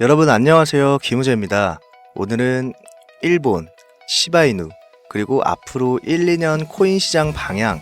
여러분 안녕하세요. 김우재입니다. 오늘은 일본, 시바이누, 그리고 앞으로 1, 2년 코인 시장 방향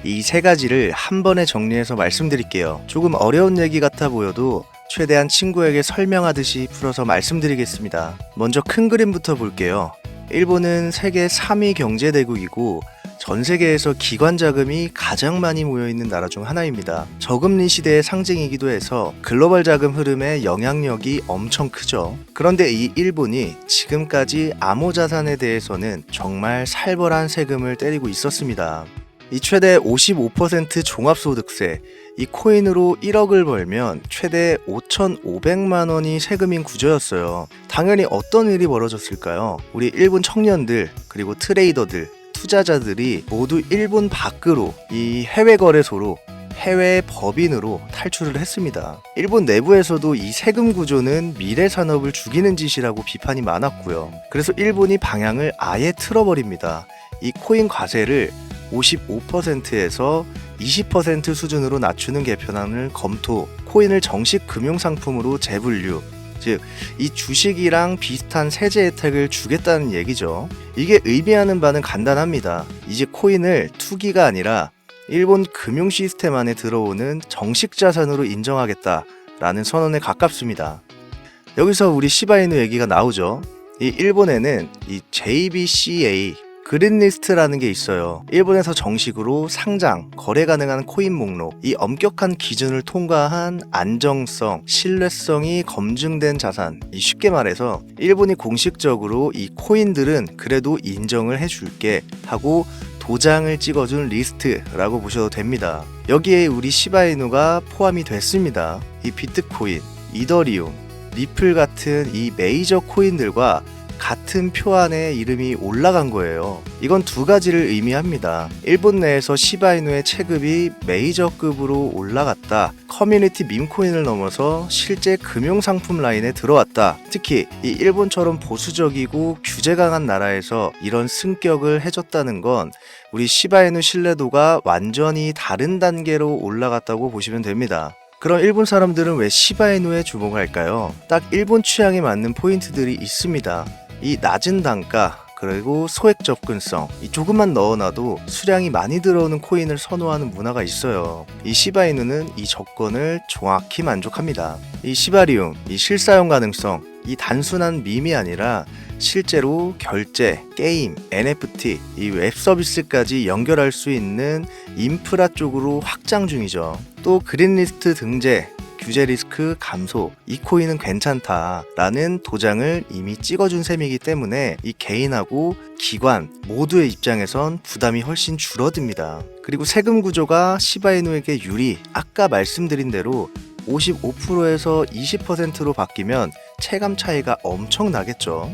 이 세 가지를 한 번에 정리해서 말씀드릴게요. 조금 어려운 얘기 같아 보여도 최대한 친구에게 설명하듯이 풀어서 말씀드리겠습니다. 먼저 큰 그림부터 볼게요. 일본은 세계 3위 경제대국이고 전 세계에서 기관 자금이 가장 많이 모여있는 나라 중 하나입니다. 저금리 시대의 상징이기도 해서 글로벌 자금 흐름에 영향력이 엄청 크죠. 그런데 이 일본이 지금까지 암호자산에 대해서는 정말 살벌한 세금을 때리고 있었습니다. 이 최대 55% 종합소득세, 이 코인으로 1억을 벌면 최대 5,500만 원이 세금인 구조였어요. 당연히 어떤 일이 벌어졌을까요? 우리 일본 청년들, 그리고 트레이더들, 투자자들이 모두 일본 밖으로 이 해외 거래소로 해외 법인으로 탈출을 했습니다. 일본 내부에서도 이 세금 구조는 미래 산업을 죽이는 짓이라고 비판이 많았고요. 그래서 일본이 방향을 아예 틀어버립니다. 이 코인 과세를 55%에서 20% 수준으로 낮추는 개편안을 검토, 코인을 정식 금융상품으로 재분류, 즉 이 주식이랑 비슷한 세제 혜택을 주겠다는 얘기죠. 이게 의미하는 바는 간단합니다. 이제 코인을 투기가 아니라 일본 금융 시스템 안에 들어오는 정식 자산으로 인정하겠다라는 선언에 가깝습니다. 여기서 우리 시바이누 얘기가 나오죠. 이 일본에는 이 JBCA 그린리스트라는 게 있어요. 일본에서 정식으로 상장, 거래 가능한 코인 목록, 이 엄격한 기준을 통과한 안정성, 신뢰성이 검증된 자산, 쉽게 말해서 일본이 공식적으로 이 코인들은 그래도 인정을 해줄게 하고 도장을 찍어준 리스트라고 보셔도 됩니다. 여기에 우리 시바이누가 포함이 됐습니다. 이 비트코인, 이더리움, 리플 같은 이 메이저 코인들과 같은 표 안에 이름이 올라간 거예요. 이건 두 가지를 의미합니다. 일본 내에서 시바이누의 체급이 메이저급으로 올라갔다. 커뮤니티 밈코인을 넘어서 실제 금융상품 라인에 들어왔다. 특히 이 일본처럼 보수적이고 규제 강한 나라에서 이런 승격을 해줬다는 건 우리 시바이누 신뢰도가 완전히 다른 단계로 올라갔다고 보시면 됩니다. 그럼 일본 사람들은 왜 시바이누에 주목할까요? 딱 일본 취향에 맞는 포인트들이 있습니다. 이 낮은 단가, 그리고 소액 접근성, 이 조금만 넣어놔도 수량이 많이 들어오는 코인을 선호하는 문화가 있어요. 이 시바이누는 이 조건을 정확히 만족합니다. 이 시바리움, 이 실사용 가능성, 이 단순한 밈이 아니라 실제로 결제, 게임, NFT, 이 웹 서비스까지 연결할 수 있는 인프라 쪽으로 확장 중이죠. 또 그린리스트 등재, 규제 리스크 감소, 이 코인은 괜찮다라는 도장을 이미 찍어준 셈이기 때문에 이 개인하고 기관 모두의 입장에선 부담이 훨씬 줄어듭니다. 그리고 세금 구조가 시바이누에게 유리, 아까 말씀드린 대로 55%에서 20%로 바뀌면 체감 차이가 엄청나겠죠.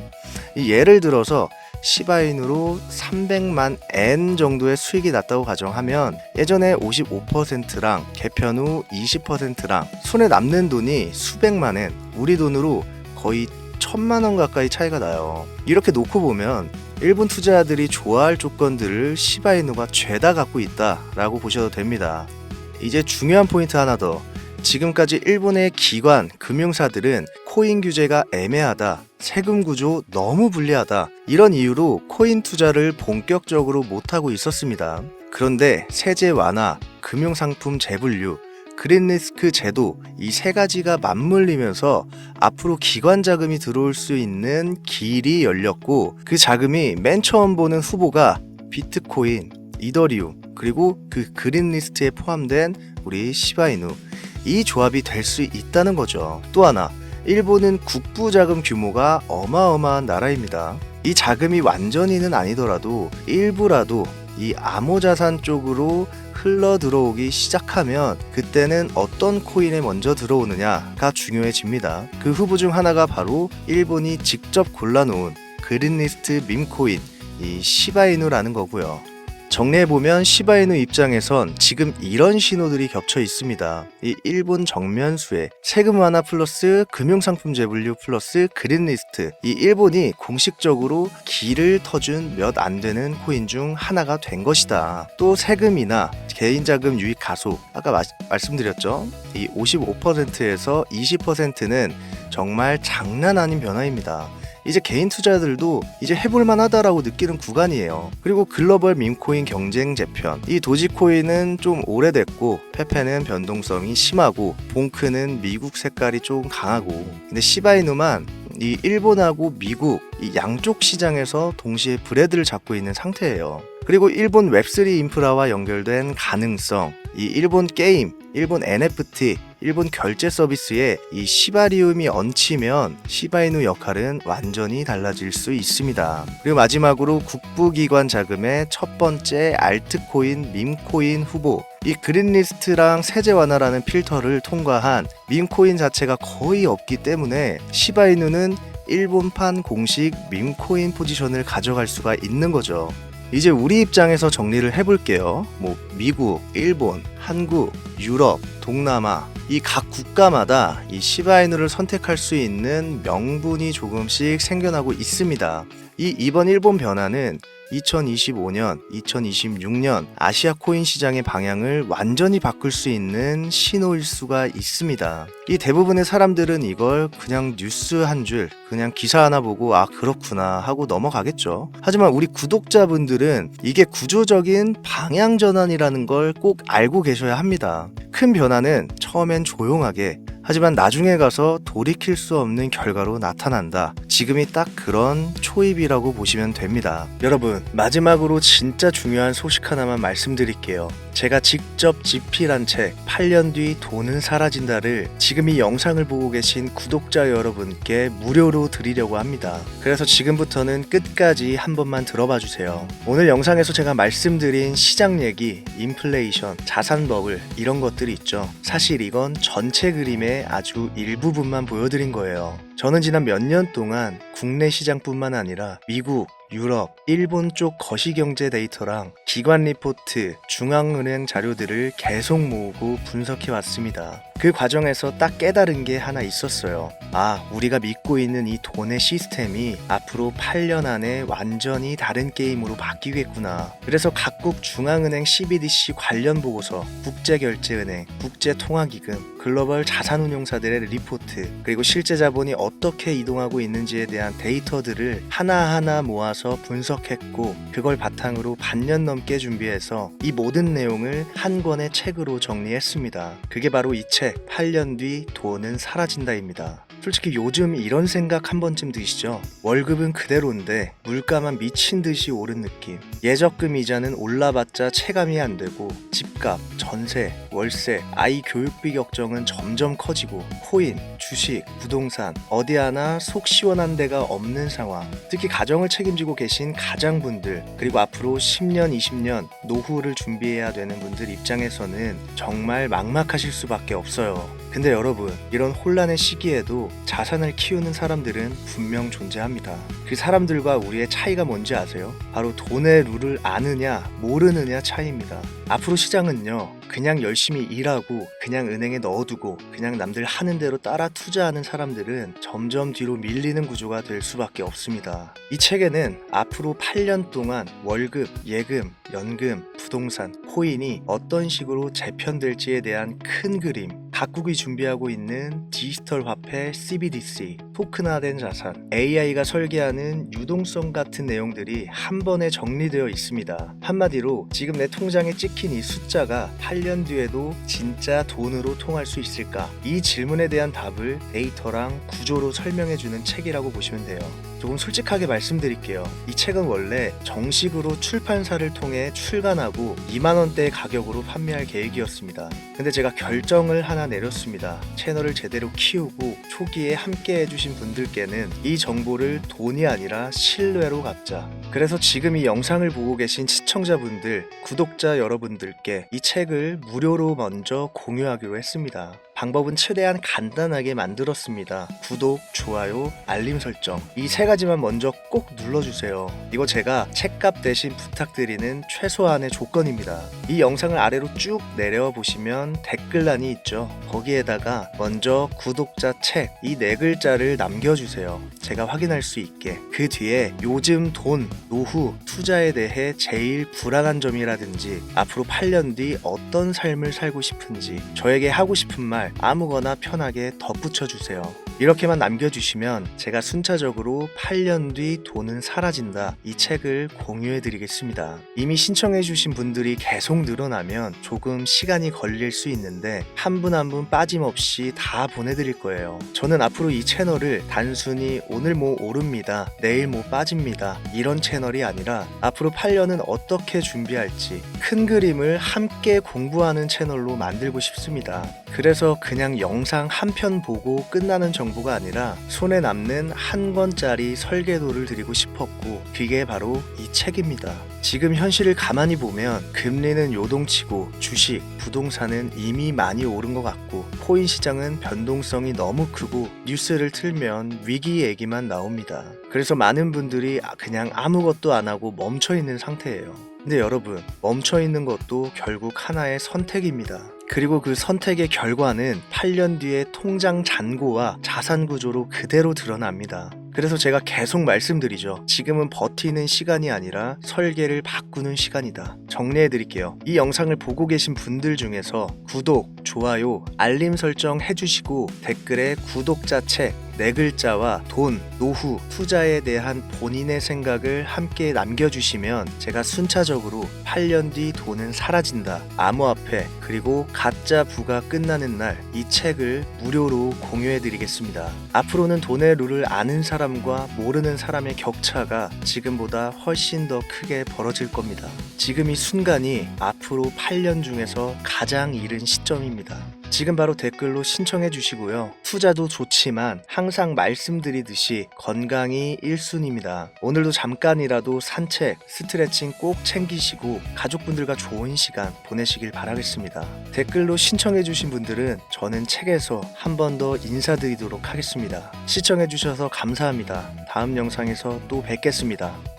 예를 들어서 시바이누로 300만 엔 정도의 수익이 났다고 가정하면 예전에 55%랑 개편 후 20%랑 손에 남는 돈이 수백만 엔, 우리 돈으로 거의 1,000만 원 가까이 차이가 나요. 이렇게 놓고 보면 일본 투자자들이 좋아할 조건들을 시바이누가 죄다 갖고 있다라고 보셔도 됩니다. 이제 중요한 포인트 하나 더. 지금까지 일본의 기관, 금융사들은 코인 규제가 애매하다, 세금 구조 너무 불리하다, 이런 이유로 코인 투자를 본격적으로 못하고 있었습니다. 그런데 세제 완화, 금융상품 재분류, 그린리스크 제도, 이 세 가지가 맞물리면서 앞으로 기관 자금이 들어올 수 있는 길이 열렸고, 그 자금이 맨 처음 보는 후보가 비트코인, 이더리움, 그리고 그 그린리스트에 포함된 우리 시바이누, 이 조합이 될 수 있다는 거죠. 또 하나, 일본은 국부자금 규모가 어마어마한 나라입니다. 이 자금이 완전히는 아니더라도 일부라도 이 암호자산 쪽으로 흘러 들어오기 시작하면 그때는 어떤 코인에 먼저 들어오느냐가 중요해집니다. 그 후보 중 하나가 바로 일본이 직접 골라놓은 그린리스트 밈코인, 이 시바이누라는 거고요. 정리해보면 시바이누 입장에선 지금 이런 신호들이 겹쳐 있습니다. 이 일본 정면수에 세금 완화 플러스 금융상품 재분류 플러스 그린리스트, 이 일본이 공식적으로 길을 터준 몇 안 되는 코인 중 하나가 된 것이다. 또 세금이나 개인자금 유입 가속, 아까 말씀드렸죠. 이 55%에서 20%는 정말 장난 아닌 변화입니다. 이제 개인 투자들도 이제 해볼만 하다라고 느끼는 구간이에요. 그리고 글로벌 밈코인 경쟁 재편, 이 도지코인은 좀 오래됐고 페페는 변동성이 심하고 봉크는 미국 색깔이 좀 강하고, 근데 시바이누만 이 일본하고 미국 이 양쪽 시장에서 동시에 브레드를 잡고 있는 상태예요. 그리고 일본 웹3 인프라와 연결된 가능성, 이 일본 게임, 일본 NFT, 일본 결제 서비스에 이 시바리움이 얹히면 시바이누 역할은 완전히 달라질 수 있습니다. 그리고 마지막으로 국부기관 자금의 첫 번째 알트코인, 밈코인 후보, 이 그린리스트랑 세제 완화라는 필터를 통과한 밈코인 자체가 거의 없기 때문에 시바이누는 일본판 공식 밈코인 포지션을 가져갈 수가 있는 거죠. 이제 우리 입장에서 정리를 해볼게요. 미국, 일본, 한국, 유럽, 동남아, 이 각 국가마다 이 시바이누를 선택할 수 있는 명분이 조금씩 생겨나고 있습니다. 이번 일본 변화는 2025년, 2026년 아시아 코인 시장의 방향을 완전히 바꿀 수 있는 신호일 수가 있습니다. 이 대부분의 사람들은 이걸 그냥 뉴스 한 줄, 그냥 기사 하나 보고 아 그렇구나 하고 넘어가겠죠. 하지만 우리 구독자분들은 이게 구조적인 방향 전환이라는 걸 꼭 알고 계셔야 합니다. 큰 변화는 처음엔 조용하게, 하지만 나중에 가서 돌이킬 수 없는 결과로 나타난다. 지금이 딱 그런 초입이라고 보시면 됩니다. 여러분, 마지막으로 진짜 중요한 소식 하나만 말씀드릴게요. 제가 직접 집필한 책 8년 뒤 돈은 사라진다를 지금 이 영상을 보고 계신 구독자 여러분께 무료로 드리려고 합니다. 그래서 지금부터는 끝까지 한 번만 들어봐 주세요. 오늘 영상에서 제가 말씀드린 시장 얘기, 인플레이션, 자산 버블 이런 것들이 있죠. 사실 이건 전체 그림의 아주 일부분만 보여드린 거예요. 저는 지난 몇 년 동안 국내 시장뿐만 아니라 미국, 유럽, 일본 쪽 거시경제 데이터랑 기관 리포트, 중앙은행 자료들을 계속 모으고 분석해 왔습니다. 그 과정에서 딱 깨달은 게 하나 있었어요. 아, 우리가 믿고 있는 이 돈의 시스템이 앞으로 8년 안에 완전히 다른 게임으로 바뀌겠구나. 그래서 각국 중앙은행 CBDC 관련 보고서, 국제결제은행, 국제통화기금, 글로벌 자산운용사들의 리포트, 그리고 실제 자본이 어떻게 이동하고 있는지에 대한 데이터들을 하나하나 모아서 분석했고, 그걸 바탕으로 반년 넘게 준비해서 이 모든 내용을 한 권의 책으로 정리했습니다. 그게 바로 이 책 8년 뒤 돈은 사라진다입니다. 솔직히 요즘 이런 생각 한 번쯤 드시죠? 월급은 그대로인데 물가만 미친 듯이 오른 느낌. 예적금 이자는 올라봤자 체감이 안 되고, 집값, 전세, 월세, 아이 교육비 걱정은 점점 커지고, 코인, 주식, 부동산 어디 하나 속 시원한 데가 없는 상황. 특히 가정을 책임지고 계신 가장분들, 그리고 앞으로 10년, 20년 노후를 준비해야 되는 분들 입장에서는 정말 막막하실 수밖에 없어요. 근데 여러분, 이런 혼란의 시기에도 자산을 키우는 사람들은 분명 존재합니다. 그 사람들과 우리의 차이가 뭔지 아세요? 바로 돈의 룰을 아느냐 모르느냐 차이입니다. 앞으로 시장은요, 그냥 열심히 일하고 그냥 은행에 넣어두고 그냥 남들 하는 대로 따라 투자하는 사람들은 점점 뒤로 밀리는 구조가 될 수밖에 없습니다. 이 책에는 앞으로 8년 동안 월급, 예금, 연금, 부동산, 코인이 어떤 식으로 재편될지에 대한 큰 그림, 각국이 준비하고 있는 디지털 화폐 CBDC, 토큰화된 자산, AI가 설계하는 유동성 같은 내용들이 한 번에 정리되어 있습니다. 한마디로 지금 내 통장에 찍힌 이 숫자가 8년 뒤에도 진짜 돈으로 통할 수 있을까? 이 질문에 대한 답을 데이터랑 구조로 설명해주는 책이라고 보시면 돼요. 조금 솔직하게 말씀드릴게요. 이 책은 원래 정식으로 출판사를 통해 출간하고 2만원대의 가격으로 판매할 계획이었습니다. 근데 제가 결정을 하나 내렸습니다. 채널을 제대로 키우고 초기에 함께 해주신 분들께는 이 정보를 돈이 아니라 신뢰로 갚자. 그래서 지금 이 영상을 보고 계신 시청자분들, 구독자 여러분들께 이 책을 무료로 먼저 공유하기로 했습니다. 방법은 최대한 간단하게 만들었습니다. 구독, 좋아요, 알림 설정 이 세 가지만 먼저 꼭 눌러주세요. 이거 제가 책값 대신 부탁드리는 최소한의 조건입니다. 이 영상을 아래로 쭉 내려와 보시면 댓글란이 있죠. 거기에다가 먼저 구독자 책 이 네 글자를 남겨주세요. 제가 확인할 수 있게. 그 뒤에 요즘 돈, 노후, 투자에 대해 제일 불안한 점이라든지 앞으로 8년 뒤 어떤 삶을 살고 싶은지 저에게 하고 싶은 말 아무거나 편하게 덧붙여 주세요. 이렇게만 남겨주시면 제가 순차적으로 8년 뒤 돈은 사라진다 이 책을 공유해 드리겠습니다. 이미 신청해 주신 분들이 계속 늘어나면 조금 시간이 걸릴 수 있는데 한 분 한 분 빠짐없이 다 보내드릴 거예요. 저는 앞으로 이 채널을 단순히 오늘 뭐 오릅니다, 내일 뭐 빠집니다 이런 채널이 아니라 앞으로 8년은 어떻게 준비할지 큰 그림을 함께 공부하는 채널로 만들고 싶습니다. 그래서 그냥 영상 한 편 보고 끝나는 정보가 아니라 손에 남는 한 권짜리 설계도를 드리고 싶었고 그게 바로 이 책입니다. 지금 현실을 가만히 보면 금리는 요동치고 주식, 부동산은 이미 많이 오른 것 같고 코인 시장은 변동성이 너무 크고 뉴스를 틀면 위기 얘기만 나옵니다. 그래서 많은 분들이 그냥 아무것도 안 하고 멈춰 있는 상태예요. 근데 여러분, 멈춰 있는 것도 결국 하나의 선택입니다. 그리고 그 선택의 결과는 8년 뒤에 통장 잔고와 자산 구조로 그대로 드러납니다. 그래서 제가 계속 말씀드리죠. 지금은 버티는 시간이 아니라 설계를 바꾸는 시간이다. 정리해 드릴게요. 이 영상을 보고 계신 분들 중에서 구독, 좋아요, 알림 설정 해주시고 댓글에 구독자 책 네 글자와 돈, 노후, 투자에 대한 본인의 생각을 함께 남겨주시면 제가 순차적으로 8년 뒤 돈은 사라진다, 암호화폐, 그리고 가짜 부가 끝나는 날 이 책을 무료로 공유해드리겠습니다. 앞으로는 돈의 룰을 아는 사람과 모르는 사람의 격차가 지금보다 훨씬 더 크게 벌어질 겁니다. 지금 이 순간이 앞으로 8년 중에서 가장 이른 시점입니다. 지금 바로 댓글로 신청해 주시고요. 투자도 좋지만 항상 말씀드리듯이 건강이 1순위입니다. 오늘도 잠깐이라도 산책, 스트레칭 꼭 챙기시고 가족분들과 좋은 시간 보내시길 바라겠습니다. 댓글로 신청해 주신 분들은 저는 책에서 한 번 더 인사드리도록 하겠습니다. 시청해 주셔서 감사합니다. 다음 영상에서 또 뵙겠습니다.